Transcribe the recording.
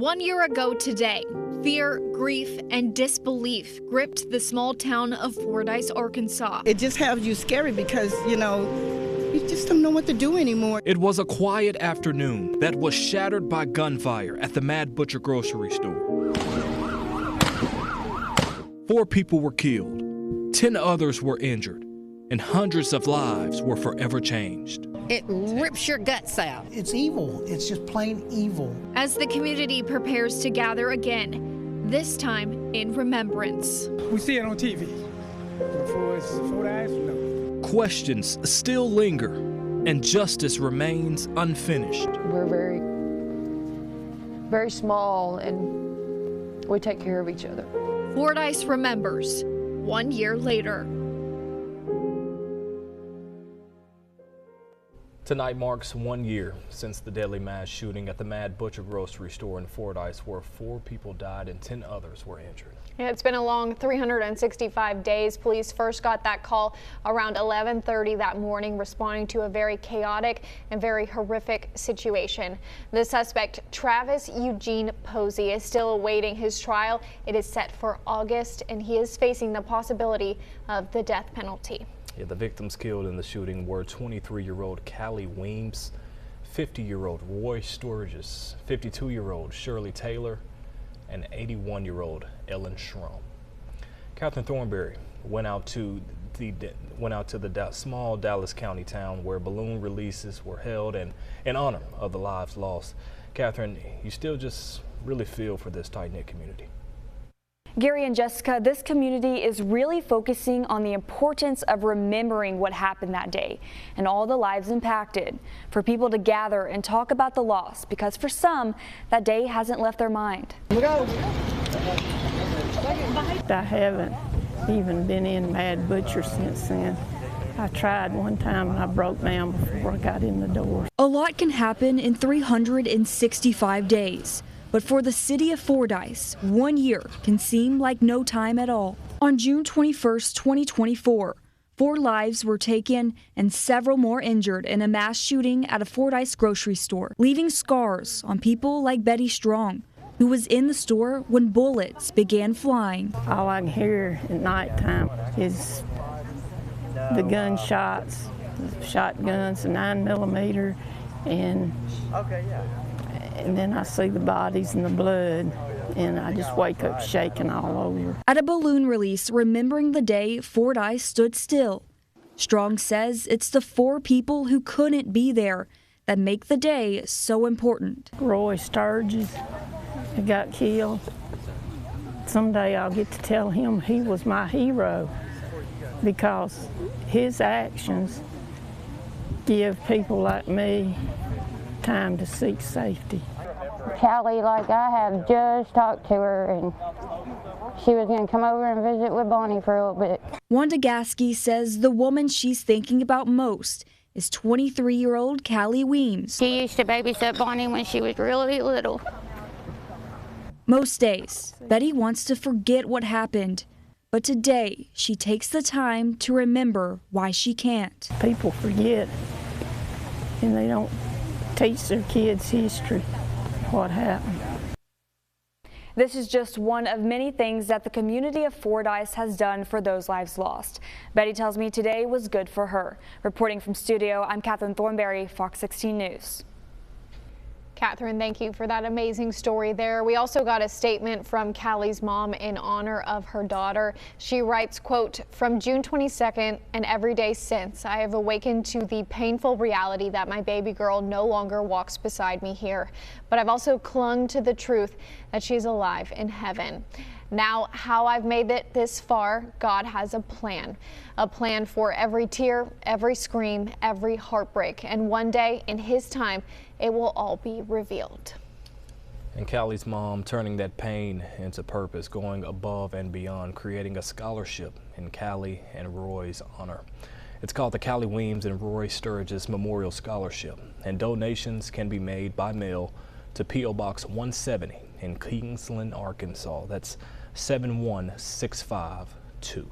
1 year ago today, fear, grief, and disbelief gripped the small town of Fordyce, Arkansas. It just has you scary because, you just don't know what to do anymore. It was a quiet afternoon that was shattered by gunfire at the Mad Butcher grocery store. 4 people were killed, 10 others were injured, and hundreds of lives were forever changed. It rips your guts out. It's evil. It's just plain evil. As the community prepares to gather again, this time in remembrance. We see it on TV. Before it's Fordyce, no. Questions still linger, and justice remains unfinished. We're very, very small, and we take care of each other. Fordyce remembers 1 year later. Tonight marks 1 year since the deadly mass shooting at the Mad Butcher grocery store in Fordyce, where 4 people died and 10 others were injured. Yeah, it's been a long 365 days. Police first got that call around 11:30 that morning, responding to a very chaotic and very horrific situation. The suspect, Travis Eugene Posey, is still awaiting his trial. It is set for August, and he is facing the possibility of the death penalty. Yeah, the victims killed in the shooting were 23-year-old Callie Weems, 50-year-old Roy Sturgis, 52-year-old Shirley Taylor, and 81-year-old Ellen Schrum. Catherine Thornberry went out to the small Dallas County town where balloon releases were held in honor of the lives lost. Catherine, you still just really feel for this tight-knit community. Gary and Jessica, this community is really focusing on the importance of remembering what happened that day and all the lives impacted, for people to gather and talk about the loss, because for some, that day hasn't left their mind. I haven't even been in Mad Butcher since then. I tried one time and I broke down before I got in the door. A lot can happen in 365 days. But for the city of Fordyce, 1 year can seem like no time at all. On June 21st, 2024, 4 lives were taken and several more injured in a mass shooting at a Fordyce grocery store, leaving scars on people like Betty Strong, who was in the store when bullets began flying. All I can hear at nighttime is the gunshots, shotguns, 9mm, and then I see the bodies and the blood, and I just wake up shaking all over. At a balloon release remembering the day Fordyce stood still, Strong says it's the 4 people who couldn't be there that make the day so important. Roy Sturgis got killed. Someday I'll get to tell him he was my hero, because his actions give people like me time to seek safety. Callie, like I have just talked to her, and she was going to come over and visit with Bonnie for a little bit. Wanda Gasky says the woman she's thinking about most is 23-year-old Callie Weems. She used to babysit Bonnie when she was really little. Most days, Betty wants to forget what happened, but today she takes the time to remember why she can't. People forget, and they don't teach their kids history, what happened. This is just one of many things that the community of Fordyce has done for those lives lost. Betty tells me today was good for her. Reporting from studio, I'm Catherine Thornberry, Fox 16 News. Catherine, thank you for that amazing story there. We also got a statement from Callie's mom in honor of her daughter. She writes, quote, "From June 22nd and every day since, I have awakened to the painful reality that my baby girl no longer walks beside me here. But I've also clung to the truth that she's alive in heaven. Now, how I've made it this far, God has a plan for every tear, every scream, every heartbreak. And one day, in His time, it will all be revealed." And Callie's mom turning that pain into purpose, going above and beyond, creating a scholarship in Callie and Roy's honor. It's called the Callie Weems and Roy Sturgis Memorial Scholarship, and donations can be made by mail to P.O. Box 170 in Kingsland, Arkansas. That's 71652.